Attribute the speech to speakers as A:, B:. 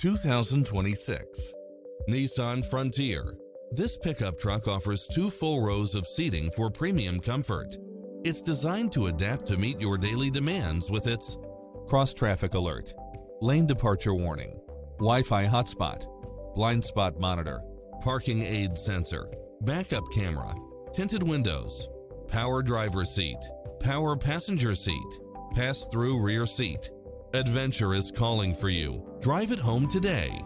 A: 2026 Nissan Frontier. This pickup truck offers 2 full rows of seating for premium comfort. It's designed to adapt to meet your daily demands with its cross-traffic alert, lane departure warning, Wi-Fi hotspot, blind spot monitor, parking aid sensor, backup camera, tinted windows, power driver seat, power passenger seat, pass-through rear seat. Adventure is calling for you. Drive it home today.